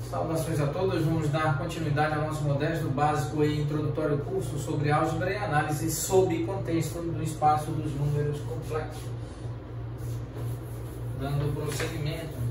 Saudações a todos, vamos dar continuidade ao nosso modesto básico e introdutório curso sobre álgebra e análise sob contexto do espaço dos números complexos. Dando prosseguimento.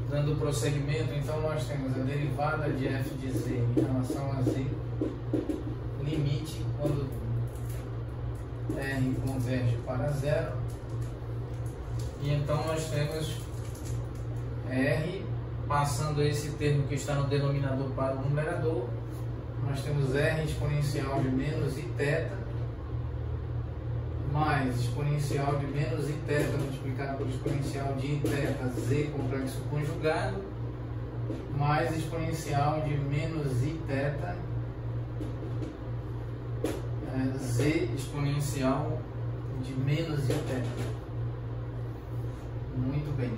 Dando prosseguimento, então nós temos a derivada de f de z em relação a z, limite quando r converge para zero, e então nós temos r passando esse termo que está no denominador para o numerador, nós temos r exponencial de menos iθ mais exponencial de menos iθ multiplicado por exponencial de iθ z complexo conjugado, mais exponencial de menos iθ z exponencial de menos iθ. Muito bem.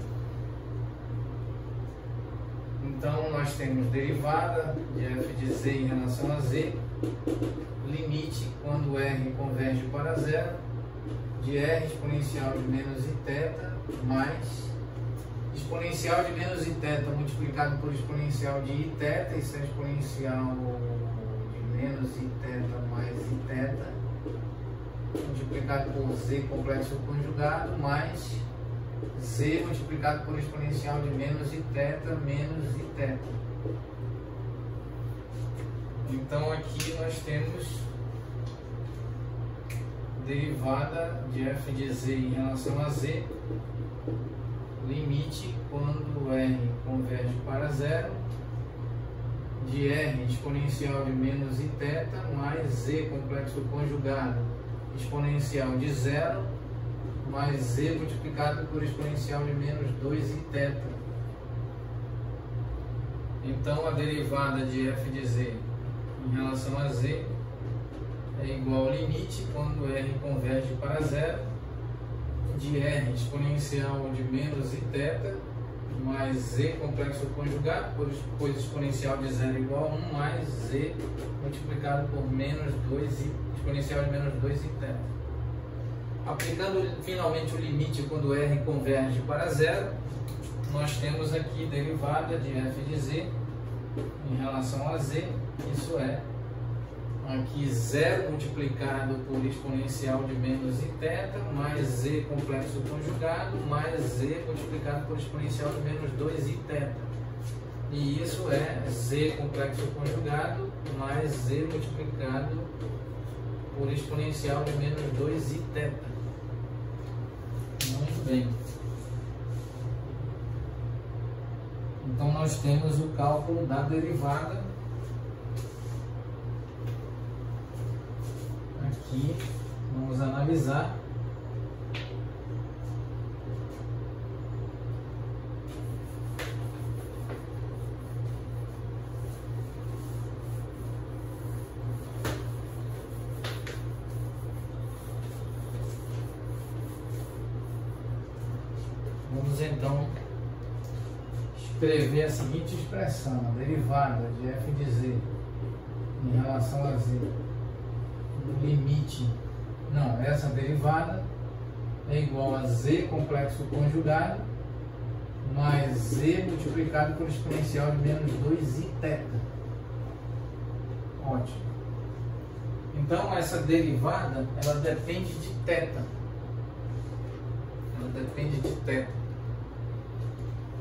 Então nós temos derivada de f de z em relação a z, limite quando r converge para zero, de r exponencial de menos iθ mais exponencial de menos iθ multiplicado por exponencial de iθ, isso é exponencial de menos iθ mais iθ multiplicado por z complexo conjugado mais z multiplicado por exponencial de menos iθ menos iθ. Então aqui nós temos derivada de f de z em relação a z, limite quando r converge para zero, de r exponencial de menos iθ mais z complexo conjugado exponencial de zero mais z multiplicado por exponencial de menos 2iθ. Então a derivada de f de z em relação a z é igual ao limite quando r converge para zero, de r exponencial de menos iθ mais z complexo conjugado, pois exponencial de zero é igual a 1 mais z multiplicado por menos 2 exponencial de menos 2iθ. Aplicando finalmente o limite quando r converge para zero, nós temos aqui derivada de f de z em relação a z, isso é aqui 0 multiplicado por exponencial de menos iθ mais z complexo conjugado mais z multiplicado por exponencial de menos 2iθ. E isso é z complexo conjugado mais z multiplicado por exponencial de menos 2iθ. Muito bem. Então nós temos o cálculo da derivada. Aqui vamos analisar. Vamos então escrever a seguinte expressão: a derivada de f de z em relação a z, limite, não, essa derivada é igual a z complexo conjugado mais z multiplicado por exponencial de menos 2iθ. Ótimo. Então essa derivada, ela depende de θ. Ela depende de θ.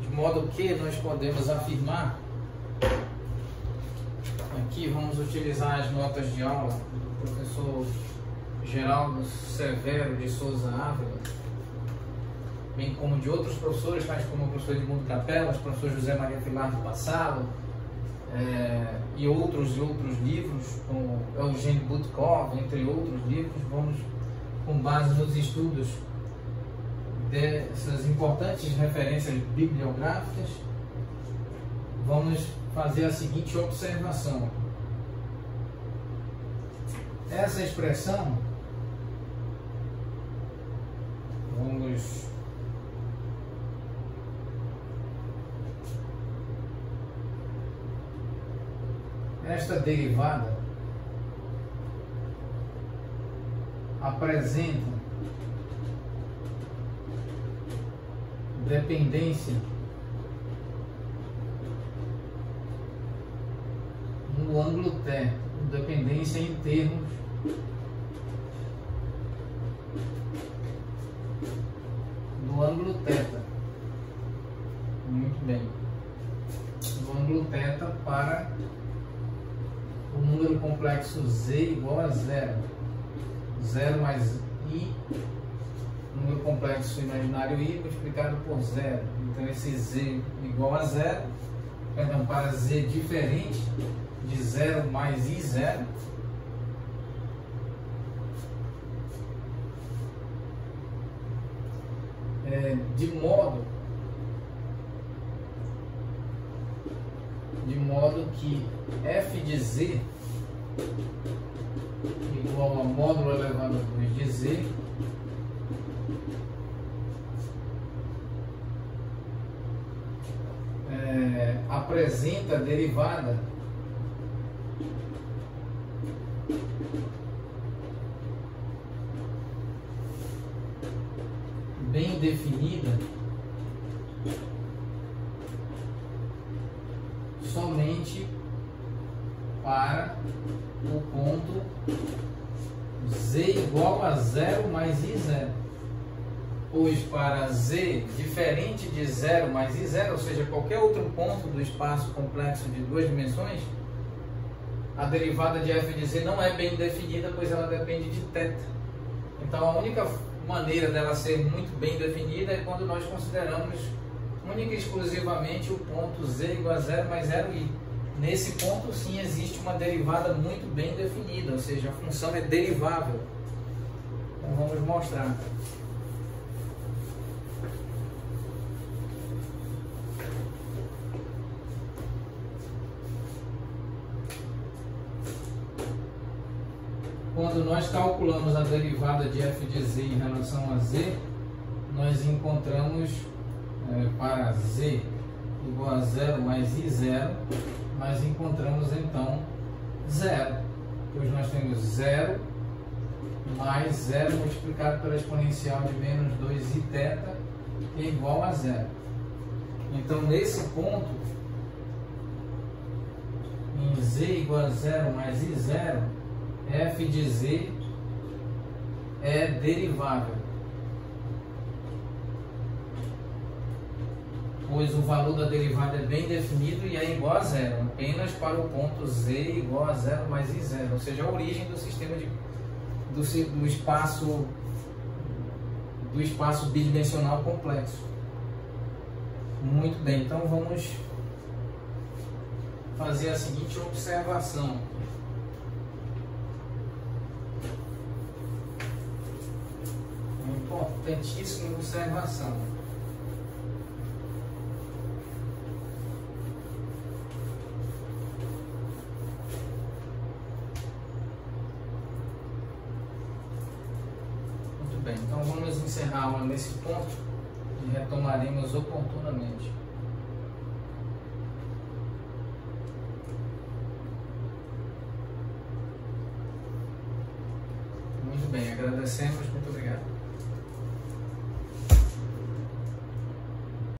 De modo que nós podemos afirmar, aqui vamos utilizar as notas de aula do professor Geraldo Severo de Souza Ávila, bem como de outros professores, tais como o professor Edmundo Capelas, o professor José Maria Pilar do Passalo, e outros livros, como Eugênio Butkov, entre outros livros. Vamos, com base nos estudos dessas importantes referências bibliográficas, vamos fazer a seguinte observação: essa expressão, vamos esta derivada apresenta dependência no ângulo θ, dependência em termos do ângulo θ. Muito bem. Do ângulo θ para o número complexo z igual a 0. 0 mais i, número complexo imaginário i multiplicado por 0. Então esse z igual a 0, perdão, para z diferente de 0 mais i0, de modo que f de z igual a módulo elevado a 2 de z apresenta a derivada bem definida somente para o ponto z igual a 0 mais i0, pois para z diferente de 0 mais i0, ou seja, qualquer outro ponto do espaço complexo de duas dimensões, a derivada de f de z não é bem definida, pois ela depende de θ. Então a única maneira dela ser muito bem definida é quando nós consideramos única e exclusivamente o ponto z igual a 0 mais 0i. Nesse ponto, sim, existe uma derivada muito bem definida, ou seja, a função é derivável. Então vamos mostrar. Quando nós calculamos a derivada de f de z em relação a z, nós encontramos para z igual a 0 mais i0, nós encontramos então 0, pois nós temos 0 mais 0 multiplicado pela exponencial de menos 2i θ, que é igual a 0. Então nesse ponto, em z igual a 0 mais i0, f de z é derivável, pois o valor da derivada é bem definido e é igual a 0, apenas para o ponto z igual a 0 mais i0, ou seja, a origem do sistema do espaço bidimensional complexo. Muito bem, então vamos fazer a seguinte observação. Uma importantíssima observação. Então vamos encerrar a aula nesse ponto e retomaremos oportunamente. Muito bem, agradecemos